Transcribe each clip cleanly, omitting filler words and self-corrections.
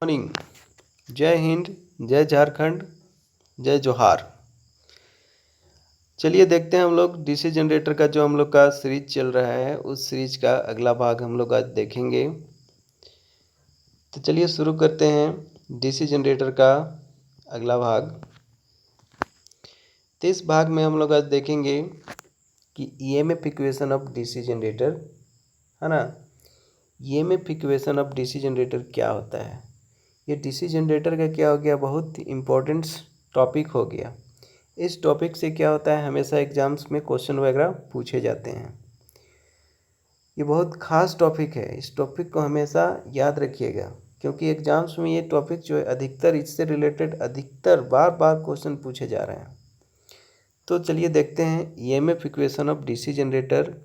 Morning. जय हिंद, जय झारखंड, जय जोहार। चलिए देखते हैं हम लोग डीसी जनरेटर का जो हम लोग का सीरीज चल रहा है उस सीरीज का अगला भाग हम लोग आज देखेंगे। तो चलिए शुरू करते हैं डीसी जनरेटर का अगला भाग। तो इस भाग में हम लोग आज देखेंगे कि EMF equation of DC generator, है ना। EMF equation of DC generator क्या होता है, ये डीसी जनरेटर का क्या हो गया, बहुत इम्पोर्टेंट टॉपिक हो गया। इस टॉपिक से क्या होता है, हमेशा एग्जाम्स में क्वेश्चन वगैरह पूछे जाते हैं। ये बहुत ख़ास टॉपिक है, इस टॉपिक को हमेशा याद रखिएगा क्योंकि एग्जाम्स में ये टॉपिक जो है अधिकतर इससे रिलेटेड अधिकतर बार बार क्वेश्चन पूछे जा रहे हैं। तो चलिए देखते हैं EMF equation of DC generator.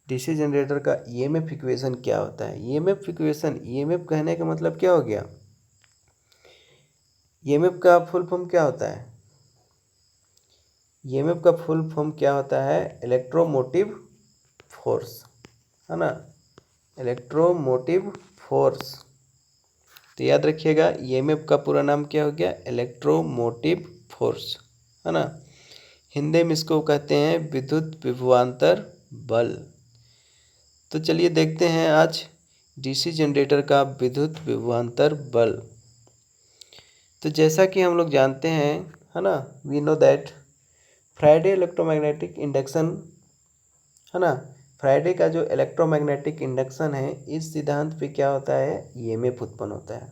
DC generator का ईएमएफ इक्वेशन क्या होता है। ईएमएफ इक्वेशन, ईएमएफ कहने का मतलब क्या हो गया, ईएमएफ का फुल फॉर्म क्या होता है। ईएमएफ का फुल फॉर्म क्या होता है, इलेक्ट्रोमोटिव फोर्स, है ना, इलेक्ट्रोमोटिव फोर्स। तो याद रखिएगा ईएमएफ का पूरा नाम क्या हो गया, इलेक्ट्रोमोटिव फोर्स, है ना। हिंदी में इसको कहते हैं विद्युत विभवांतर बल। तो चलिए देखते हैं आज डीसी जनरेटर का विद्युत विभवांतर बल। तो जैसा कि हम लोग जानते हैं, है ना, we know that Faraday electromagnetic induction, है ना, फ्राइडे का जो इलेक्ट्रोमैग्नेटिक इंडक्शन है इस सिद्धांत पे क्या होता है, ईएमएफ उत्पन्न होता है।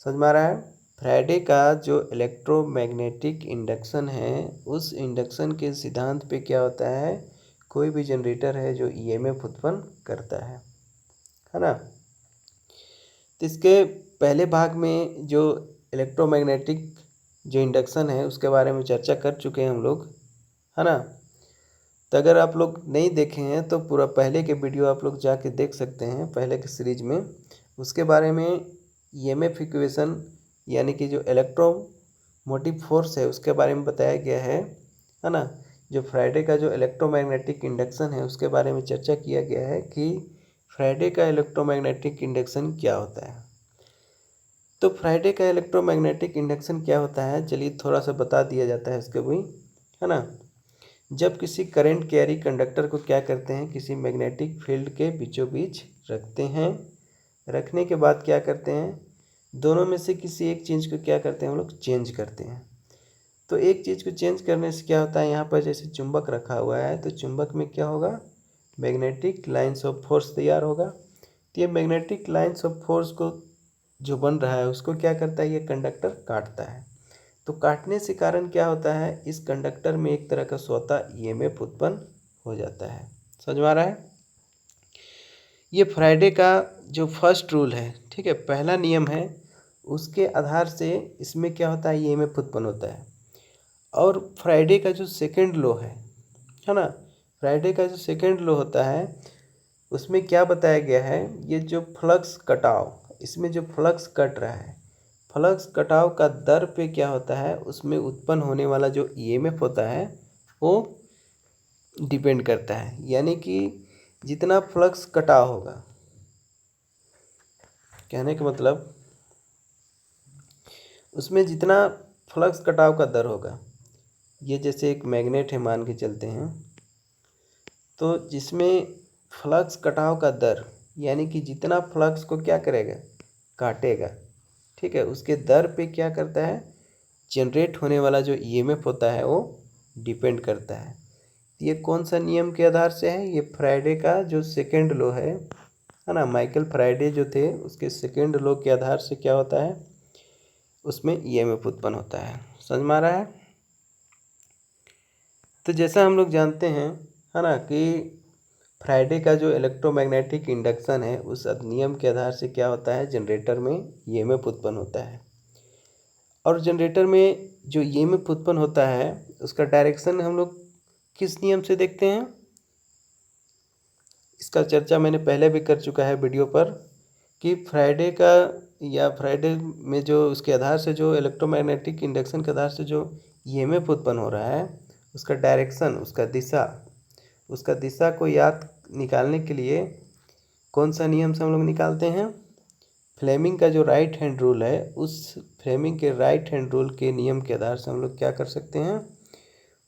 समझ में आ रहा है। फ्राइडे का जो इलेक्ट्रोमैग्नेटिक इंडक्शन है उस इंडक्शन के सिद्धांत पे क्या होता है, कोई भी जनरेटर है जो ईएमएफ उत्पन्न करता है ना। तो इसके पहले भाग में जो इलेक्ट्रोमैग्नेटिक जो इंडक्शन है उसके बारे में चर्चा कर चुके हैं हम लोग, है ना। तो अगर आप लोग नहीं देखे हैं तो पूरा पहले के वीडियो आप लोग जाके देख सकते हैं, पहले के सीरीज में उसके बारे में ईएमएफ इक्वेशन यानी कि जो इलेक्ट्रोमोटिव फोर्स है उसके बारे में बताया गया है ना। जो फ्राइडे का जो इलेक्ट्रोमैग्नेटिक इंडक्शन है उसके बारे में चर्चा किया गया है कि फ्राइडे का इलेक्ट्रोमैग्नेटिक इंडक्शन क्या होता है। तो फ्राइडे का इलेक्ट्रोमैग्नेटिक इंडक्शन क्या होता है, चलिए थोड़ा सा बता दिया जाता है इसके भी, है ना। जब किसी करंट कैरी कंडक्टर को क्या करते हैं, किसी मैग्नेटिक फील्ड के बीचों बीच रखते हैं, रखने के बाद क्या करते हैं, दोनों में से किसी एक चीज़ को क्या करते हैं हम लोग, चेंज करते हैं। तो एक चीज़ को चेंज करने से क्या होता है, यहाँ पर जैसे चुंबक रखा हुआ है तो चुंबक में क्या होगा, मैग्नेटिक लाइन्स ऑफ फोर्स तैयार होगा। तो ये मैग्नेटिक लाइन्स ऑफ फोर्स को जो बन रहा है उसको क्या करता है, ये कंडक्टर काटता है। तो काटने से कारण क्या होता है, इस कंडक्टर में एक तरह का स्वतः ईएमएफ उत्पन्न हो जाता है। समझ में आ रहा है। ये फ्राइडे का जो फर्स्ट रूल है, ठीक है, पहला नियम है, उसके आधार से इसमें क्या होता है, ईएमएफ उत्पन्न होता है। और फ्राइडे का जो सेकंड लॉ है ना, फ्राइडे का जो सेकंड लॉ होता है उसमें क्या बताया गया है, ये जो फ्लक्स कटाव, इसमें जो फ्लक्स कट रहा है, फ्लक्स कटाव का दर पे क्या होता है, उसमें उत्पन्न होने वाला जो ईएमएफ होता है वो डिपेंड करता है। यानी कि जितना फ्लक्स कटाव होगा, कहने का मतलब उसमें जितना फ्लक्स कटाव का दर होगा, ये जैसे एक मैग्नेट है मान के चलते हैं, तो जिसमें फ्लक्स कटाव का दर यानी कि जितना फ्लक्स को क्या करेगा, काटेगा, ठीक है, उसके दर पे क्या करता है, जनरेट होने वाला जो ईएमएफ होता है वो डिपेंड करता है। ये कौन सा नियम के आधार से है, ये फ्राइडे का जो सेकंड लॉ है ना, माइकल फ्राइडे जो थे उसके सेकंड लॉ के आधार से क्या होता है, उसमें ईएमएफ उत्पन्न होता है। समझ में आ रहा है। तो जैसा हम लोग जानते हैं, है ना, कि फ्राइडे का जो इलेक्ट्रोमैग्नेटिक इंडक्शन है उस अधिनियम के आधार से क्या होता है, जनरेटर में ईएमएफ उत्पन्न होता है। और जनरेटर में जो ईएमएफ उत्पन्न होता है उसका डायरेक्शन हम लोग किस नियम से देखते हैं, इसका चर्चा मैंने पहले भी कर चुका है वीडियो पर कि फ्राइडे का या फ्राइडे में जो उसके आधार से जो इलेक्ट्रोमैग्नेटिक इंडक्शन के आधार से जो ईएमएफ उत्पन्न हो रहा है उसका डायरेक्शन, उसका दिशा को याद निकालने के लिए कौन सा नियम से हम लोग निकालते हैं, फ्लेमिंग का जो राइट हैंड रूल है, उस फ्लेमिंग के राइट हैंड रूल के नियम के आधार से हम लोग क्या कर सकते हैं,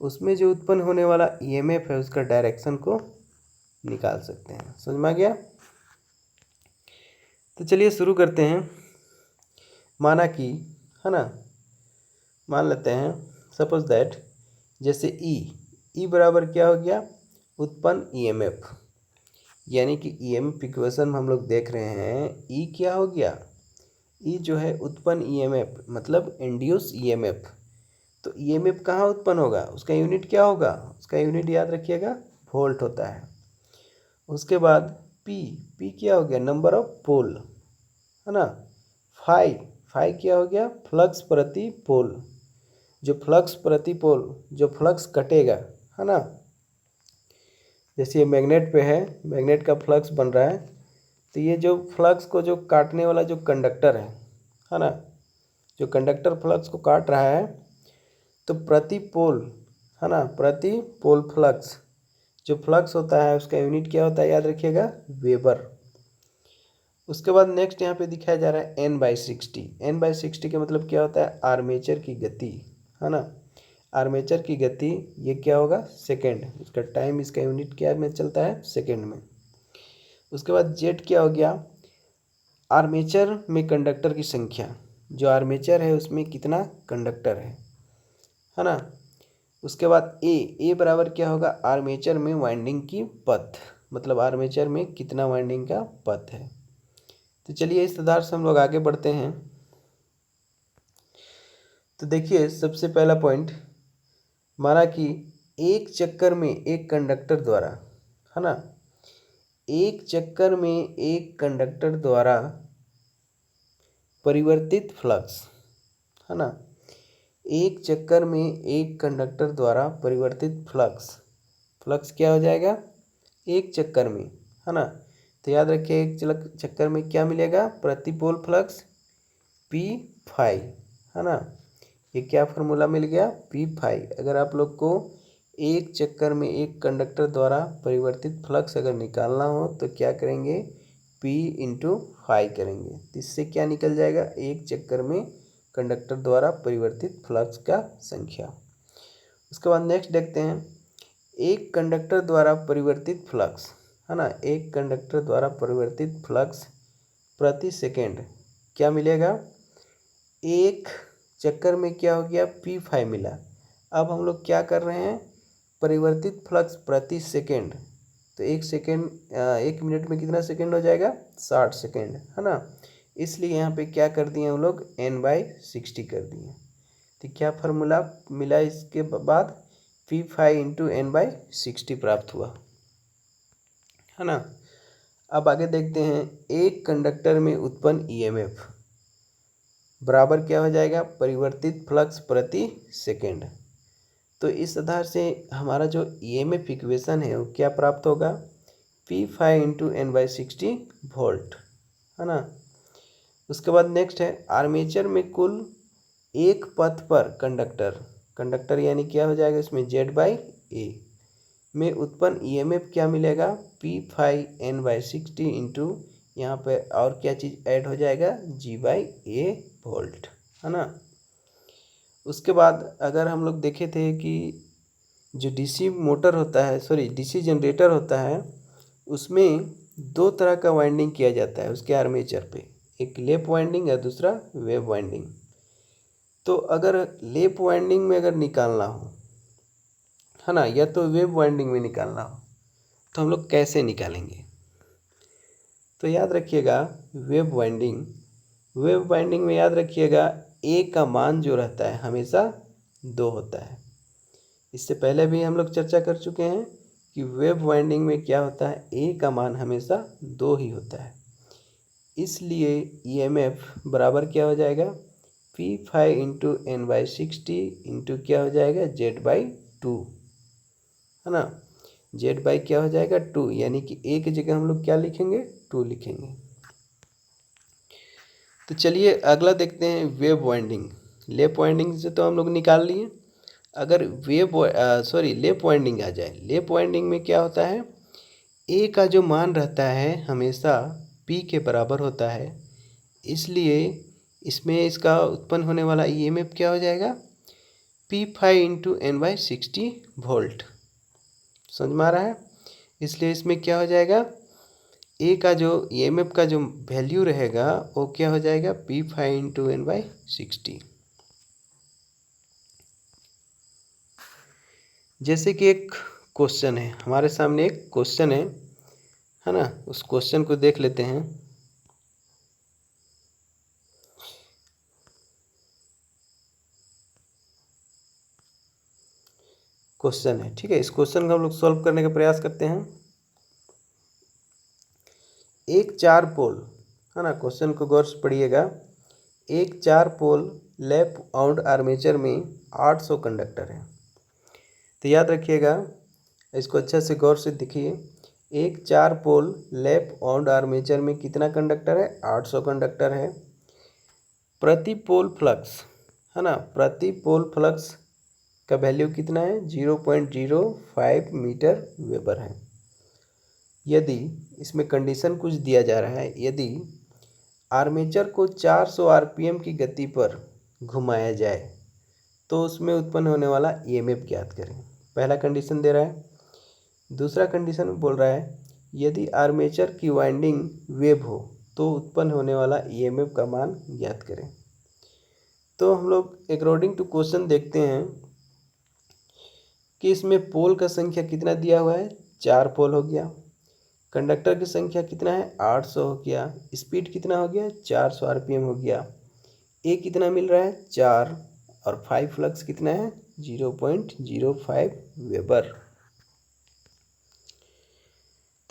उसमें जो उत्पन्न होने वाला ईएमएफ है उसका डायरेक्शन को निकाल सकते हैं। समझ में आ गया? तो चलिए शुरू करते हैं। माना कि, है ना, मान लेते हैं सपोज दैट, जैसे ई बराबर क्या हो गया, उत्पन्न ईएमएफ, यानी कि ईएमएफ इक्वेशन में हम लोग देख रहे हैं ई क्या हो गया, ई जो है उत्पन्न ईएमएफ मतलब इंड्यूस ईएमएफ। तो ईएमएफ कहाँ उत्पन्न होगा, उसका यूनिट क्या होगा, उसका यूनिट याद रखिएगा वोल्ट होता है। उसके बाद पी क्या हो गया, नंबर ऑफ पोल, है ना। फाई क्या हो गया, फ्लक्स प्रति पोल, जो फ्लक्स प्रति पोल, जो फ्लक्स कटेगा, है ना। जैसे ये मैग्नेट पे है, मैग्नेट का फ्लक्स बन रहा है, तो ये जो फ्लक्स को जो काटने वाला जो कंडक्टर है ना, जो कंडक्टर फ्लक्स को काट रहा है, तो प्रति पोल, है ना, प्रति पोल फ्लक्स, जो फ्लक्स होता है उसका यूनिट क्या होता है, याद रखिएगा वेबर। उसके बाद नेक्स्ट यहाँ पे दिखाया जा रहा है N/60। N/60 का मतलब क्या होता है, आर्मेचर की गति, है ना। आर्मेचर की गति ये क्या होगा, सेकेंड, उसका टाइम, इसका यूनिट क्या में चलता है, सेकेंड में। उसके बाद जेड क्या हो गया, आर्मेचर में कंडक्टर की संख्या, जो आर्मेचर है उसमें कितना कंडक्टर है ना। उसके बाद ए बराबर क्या होगा, आर्मेचर में वाइंडिंग की पथ, मतलब आर्मेचर में कितना वाइंडिंग का पथ है। तो चलिए इस आधार से हम लोग आगे बढ़ते हैं। तो देखिए सबसे पहला पॉइंट, माना कि एक चक्कर में एक कंडक्टर द्वारा, है ना, एक चक्कर में एक कंडक्टर द्वारा परिवर्तित फ्लक्स, है ना, एक चक्कर में एक कंडक्टर द्वारा परिवर्तित फ्लक्स क्या हो जाएगा, एक चक्कर में, है ना। तो याद रखिए एक चक्कर में क्या मिलेगा, प्रति पोल फ्लक्स P∅, है ना। ये क्या फार्मूला मिल गया, P∅। अगर आप लोग को एक चक्कर में एक कंडक्टर द्वारा परिवर्तित फ्लक्स अगर निकालना हो तो क्या करेंगे, P×∅ करेंगे। तो इससे क्या निकल जाएगा, एक चक्कर में कंडक्टर द्वारा परिवर्तित फ्लक्स का संख्या। उसके बाद नेक्स्ट देखते हैं, एक कंडक्टर द्वारा परिवर्तित फ्लक्स, है ना, एक कंडक्टर द्वारा परिवर्तित फ्लक्स प्रति सेकेंड क्या मिलेगा, एक चक्कर में क्या हो गया, P∅ मिला। अब हम लोग क्या कर रहे हैं, परिवर्तित फ्लक्स प्रति सेकेंड, तो एक मिनट में कितना सेकेंड हो जाएगा, 60 सेकेंड, है ना। इसलिए यहाँ पे क्या कर दिए हम लोग, N/60 कर दिए। तो क्या फार्मूला मिला इसके बाद, P∅×N/60 प्राप्त हुआ, है ना। अब आगे देखते हैं, एक कंडक्टर में उत्पन्न ईएमएफ बराबर क्या हो जाएगा, परिवर्तित फ्लक्स प्रति सेकेंड। तो इस आधार से हमारा जो ईएमएफ इक्वेशन है वो क्या प्राप्त होगा, P∅×N/60 वोल्ट, है ना। उसके बाद नेक्स्ट है, आर्मेचर में कुल एक पथ पर कंडक्टर यानी क्या हो जाएगा, इसमें Z/A में उत्पन्न ईएमएफ क्या मिलेगा, P∅N/60 इंटू यहाँ पे और क्या चीज़ ऐड हो जाएगा, G/A वोल्ट, है ना। उसके बाद अगर हम लोग देखे थे कि जो डीसी मोटर होता है, सॉरी डीसी जनरेटर होता है, उसमें दो तरह का वाइंडिंग किया जाता है उसके आर्मेचर पे, एक लेप वाइंडिंग है, दूसरा वेव वाइंडिंग। तो अगर लेप वाइंडिंग में अगर निकालना हो, है ना, या तो वेव वाइंडिंग में निकालना हो, तो हम लोग कैसे निकालेंगे। तो याद रखिएगा वेव वाइंडिंग में याद रखिएगा ए का मान जो रहता है हमेशा 2 होता है। इससे पहले भी हम लोग चर्चा कर चुके हैं कि वेव वाइंडिंग में क्या होता है, ए का मान हमेशा 2 ही होता है। इसलिए ईएमएफ बराबर क्या हो जाएगा, P∅×N/60 इंटू क्या हो जाएगा, Z/2, है ना। Z/ क्या हो जाएगा, 2, यानी कि ए की जगह हम लोग क्या लिखेंगे, 2 लिखेंगे। तो चलिए अगला देखते हैं, वेव वाइंडिंग। लेप वाइंडिंग से तो हम लोग निकाल लिए, अगर लेप वाइंडिंग आ जाए, लेप वाइंडिंग में क्या होता है, ए का जो मान रहता है हमेशा P के बराबर होता है, इसलिए इसमें इसका उत्पन्न होने वाला ईएमएफ क्या हो जाएगा, P5 इंटू N/60 वोल्ट। समझ में आ रहा है। इसलिए इसमें क्या हो जाएगा, ए का जो ईएमएफ का जो वैल्यू रहेगा वो क्या हो जाएगा, P5 इंटू N/60। जैसे कि एक क्वेश्चन है हमारे सामने, एक क्वेश्चन है ना, उस क्वेश्चन को देख लेते हैं। क्वेश्चन है, ठीक है, इस क्वेश्चन को हम लोग सॉल्व करने का प्रयास करते हैं। एक 4 पोल, है ना, क्वेश्चन को गौर से पढ़िएगा। एक 4 पोल लैप वाउंड आर्मेचर में 800 कंडक्टर है। तो याद रखिएगा, इसको अच्छे से गौर से देखिए। एक 4 पोल लैप वाउंड आर्मेचर में कितना कंडक्टर है, 800 कंडक्टर है। प्रति पोल फ्लक्स, है ना, प्रति पोल फ्लक्स का वैल्यू कितना है, 0.05 मीटर वेबर है। यदि इसमें कंडीशन कुछ दिया जा रहा है, यदि आर्मेचर को 400 आरपीएम की गति पर घुमाया जाए तो उसमें उत्पन्न होने वाला ईएमएफ ज्ञात करें। पहला कंडीशन दे रहा है। दूसरा कंडीशन बोल रहा है यदि आर्मेचर की वाइंडिंग वेव हो तो उत्पन्न होने वाला ईएमएफ का मान ज्ञात करें। तो हम लोग अकॉर्डिंग टू क्वेश्चन देखते हैं कि इसमें पोल का संख्या कितना दिया हुआ है, 4 पोल हो गया। कंडक्टर की संख्या कितना है, 800 हो गया। स्पीड कितना हो गया, 400 आरपीएम हो गया। ए कितना मिल रहा है, 4, और 5 फ्लक्स कितना है, 0.05 वेबर।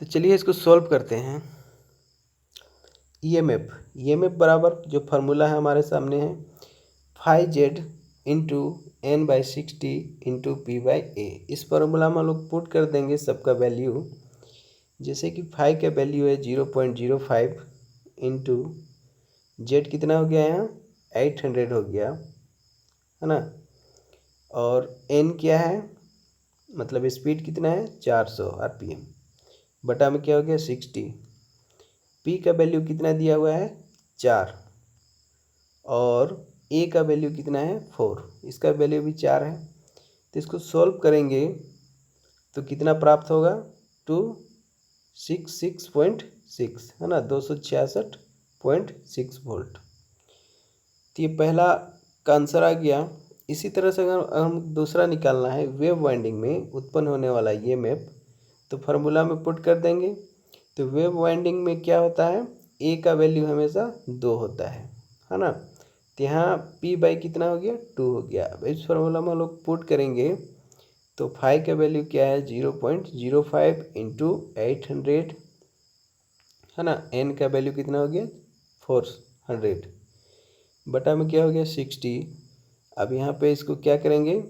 तो चलिए इसको सॉल्व करते हैं। ईएमएफ बराबर जो फार्मूला है हमारे सामने है, 5Z into N/60 into P/A। इस फार्मूला में हम लोग पुट कर देंगे सबका वैल्यू। जैसे कि 5 का वैल्यू है 0.05 इंटू जेड कितना हो गया, यहाँ 800 हो गया, है ना, और एन क्या है, मतलब स्पीड कितना है, 400 आरपीएम, बटा में क्या हो गया, 60। पी का वैल्यू कितना दिया हुआ है, 4, और ए का वैल्यू कितना है, 4, इसका वैल्यू भी 4 है। तो इसको सॉल्व करेंगे तो कितना प्राप्त होगा, 266.6, है ना, 266.6 वोल्ट। तो ये पहला का आंसर आ गया। इसी तरह से अगर हम दूसरा निकालना है, वेव वाइंडिंग में उत्पन्न होने वाला ईएमएफ, तो फार्मूला में पुट कर देंगे। तो वेव वाइंडिंग में क्या होता है, ए का वैल्यू हमेशा 2 होता है ना। तो यहाँ P/, कितना हो गया, 2 हो गया। अब इस फार्मूला में हम लोग पुट करेंगे तो 5 का वैल्यू क्या है, 0.05 इंटू 800, है ना, एन का वैल्यू कितना हो गया, 400, बटा में क्या हो गया, 60। अब यहाँ पे इसको क्या करेंगे,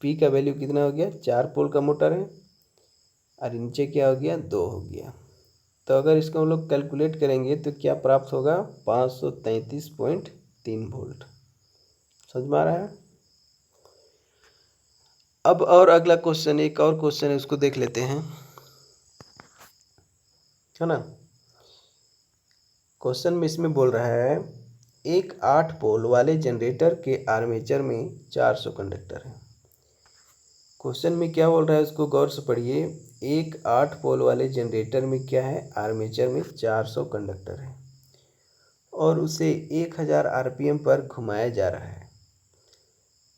पी का वैल्यू कितना हो गया, 4 पोल का मोटर है, और नीचे क्या हो गया, 2 हो गया। तो अगर इसको हम लोग कैलकुलेट करेंगे तो क्या प्राप्त होगा, 533.3 वोल्ट। समझ में आ रहा है। अब और अगला क्वेश्चन, एक और क्वेश्चन है, उसको देख लेते हैं, है ना। क्वेश्चन में इसमें बोल रहा है एक 8 पोल वाले जनरेटर के आर्मेचर में 400 कंडक्टर है। क्वेश्चन में क्या बोल रहा है उसको गौर से पढ़िए। एक 8 पोल वाले जनरेटर में क्या है, आर्मेचर में 400 कंडक्टर है और उसे 1000 आरपीएम पर घुमाया जा रहा है।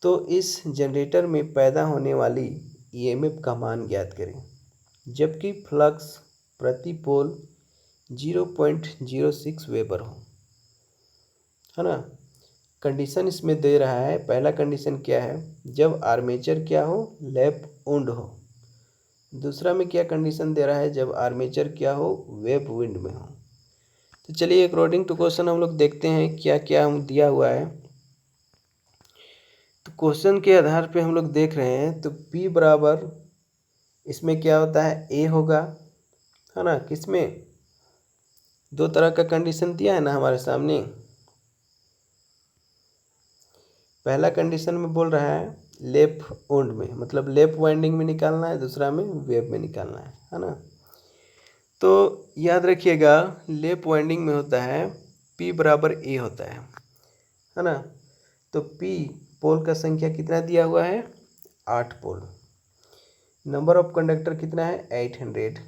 तो इस जनरेटर में पैदा होने वाली ईएमएफ का मान ज्ञात करें, जबकि फ्लक्स प्रति पोल 0.06 वेबर हो, है ना। कंडीशन इसमें दे रहा है, पहला कंडीशन क्या है, जब आर्मेचर क्या हो, लैप वाउंड हो। दूसरा में क्या कंडीशन दे रहा है, जब आर्मेचर क्या हो, वेव विंड में हो। तो चलिए अकॉर्डिंग टू क्वेश्चन हम लोग देखते हैं क्या क्या हम दिया हुआ है। तो क्वेश्चन के आधार पे हम लोग देख रहे हैं, तो P बराबर इसमें क्या होता है, A होगा, है ना। किसमें, 2 तरह का कंडीशन दिया है ना हमारे सामने। पहला कंडीशन में बोल रहा है लैप वाउंड में, मतलब लैप वाइंडिंग में निकालना है, दूसरा में वेव में निकालना है ना। तो याद रखिएगा लैप वाइंडिंग में होता है P बराबर A होता है ना। तो P पोल का संख्या कितना दिया हुआ है, 8 पोल। नंबर ऑफ कंडक्टर कितना है, 800।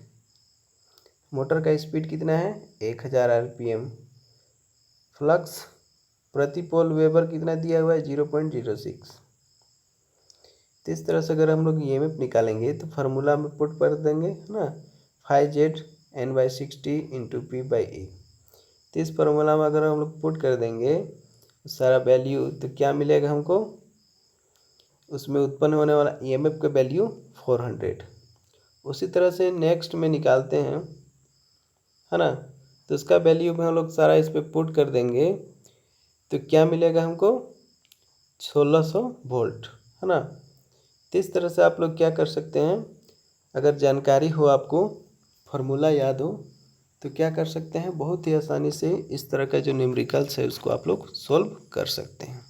मोटर का स्पीड कितना है, 1000 RPM। फ्लक्स प्रति पोल वेबर कितना दिया हुआ है, 0.06। तो इस तरह से अगर हम लोग EMF निकालेंगे तो फार्मूला में पुट कर देंगे, है ना, 5Z N/60 × P/A। तो इस फार्मूला में अगर हम लोग पुट कर देंगे सारा वैल्यू तो क्या मिलेगा हमको, उसमें उत्पन्न होने वाला EMF का वैल्यू 400। उसी तरह से नेक्स्ट में निकालते हैं, है ना। तो उसका वैल्यू भी हम लोग सारा इस पर पुट कर देंगे तो क्या मिलेगा हमको, 1600 वोल्ट, है ना। तो इस तरह से आप लोग क्या कर सकते हैं, अगर जानकारी हो, आपको फार्मूला याद हो, तो क्या कर सकते हैं, बहुत ही आसानी से इस तरह का जो न्यूमेरिकल्स है उसको आप लोग सॉल्व कर सकते हैं।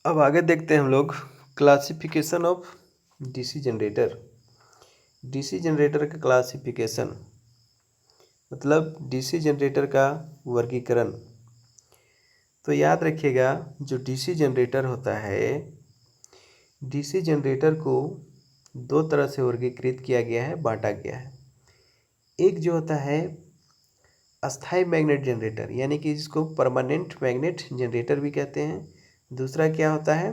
अब आगे देखते हैं हम लोग classification of DC generator. DC generator का क्लासिफिकेशन मतलब डीसी जनरेटर का वर्गीकरण। तो याद रखिएगा, जो डीसी जनरेटर होता है, डीसी जनरेटर को दो तरह से वर्गीकृत किया गया है, बांटा गया है। एक जो होता है अस्थाई मैग्नेट जनरेटर, यानी कि जिसको परमानेंट मैग्नेट जनरेटर भी कहते हैं। दूसरा क्या होता है,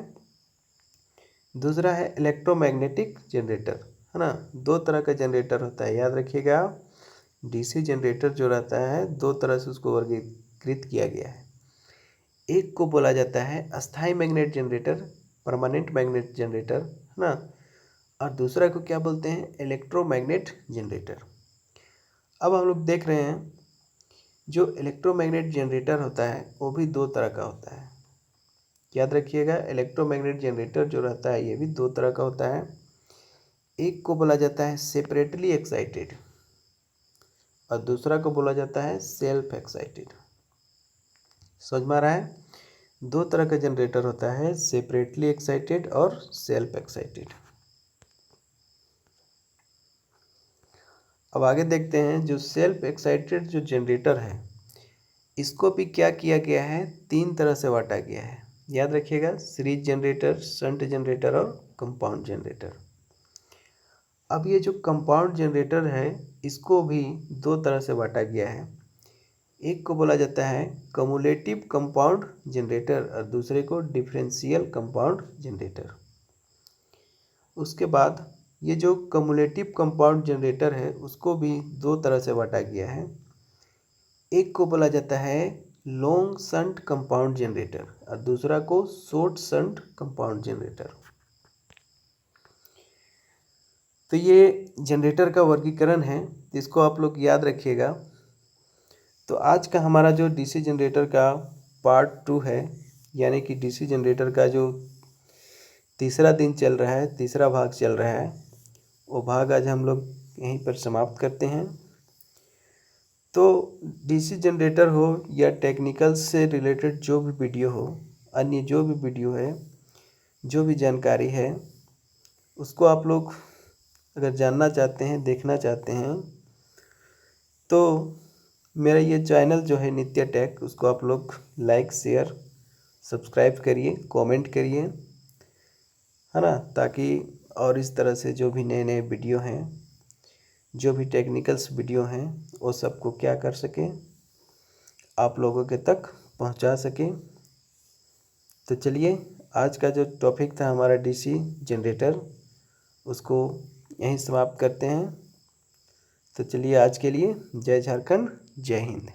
दूसरा है इलेक्ट्रोमैग्नेटिक जनरेटर, है ना। दो तरह का जनरेटर होता है, याद रखिएगा। डीसी जनरेटर जो रहता है दो तरह से उसको वर्गीकृत किया गया है। एक को बोला जाता है अस्थाई magnet generator, permanent magnet generator, है ना। और दूसरा को क्या बोलते हैं, इलेक्ट्रोमैग्नेट जनरेटर। अब हम लोग देख रहे हैं जो इलेक्ट्रोमैग्नेट जनरेटर होता है वो भी दो तरह का होता है। याद रखिएगा, इलेक्ट्रोमैग्नेट जनरेटर जो रहता है ये भी दो तरह का होता है। एक को बोला जाता है सेपरेटली एक्साइटेड और दूसरा को बोला जाता है सेल्फ एक्साइटेड। समझ में आ रहा है, दो तरह का जनरेटर होता है, सेपरेटली एक्साइटेड और सेल्फ एक्साइटेड। अब आगे देखते हैं, जो सेल्फ एक्साइटेड जो जनरेटर है इसको भी क्या किया गया है, तीन तरह से बांटा गया है। याद रखिएगा, सीरीज जनरेटर, शंट जनरेटर और कंपाउंड जनरेटर। अब ये जो कंपाउंड जनरेटर है इसको भी दो तरह से बांटा गया है। एक को बोला जाता है कम्युलेटिव कंपाउंड जनरेटर और दूसरे को डिफरेंशियल कंपाउंड जनरेटर। उसके बाद ये जो कम्युलेटिव कंपाउंड जनरेटर है उसको भी दो तरह से बांटा गया है। एक को बोला जाता है लॉन्ग शंट कंपाउंड जनरेटर और दूसरा को शॉर्ट शंट कंपाउंड जनरेटर। तो ये जनरेटर का वर्गीकरण है, इसको आप लोग याद रखिएगा। तो आज का हमारा जो डीसी जनरेटर का पार्ट 2 है, यानी कि डीसी जनरेटर का जो तीसरा दिन चल रहा है, तीसरा भाग चल रहा है, वो भाग आज हम लोग यहीं पर समाप्त करते हैं। तो डीसी जनरेटर हो या टेक्निकल से रिलेटेड जो भी वीडियो हो, अन्य जो भी वीडियो है, जो भी जानकारी है, उसको आप लोग अगर जानना चाहते हैं, देखना चाहते हैं, तो मेरा ये चैनल जो है नित्य टेक, उसको आप लोग लाइक, शेयर, सब्सक्राइब करिए, कमेंट करिए, है ना, ताकि और इस तरह से जो भी नए नए वीडियो हैं, जो भी टेक्निकल्स वीडियो हैं, वो सबको क्या कर सकें, आप लोगों के तक पहुंचा सकें। तो चलिए, आज का जो टॉपिक था हमारा डीसी जनरेटर, उसको यहीं समाप्त करते हैं। तो चलिए, आज के लिए जय झारखंड, जय हिंद।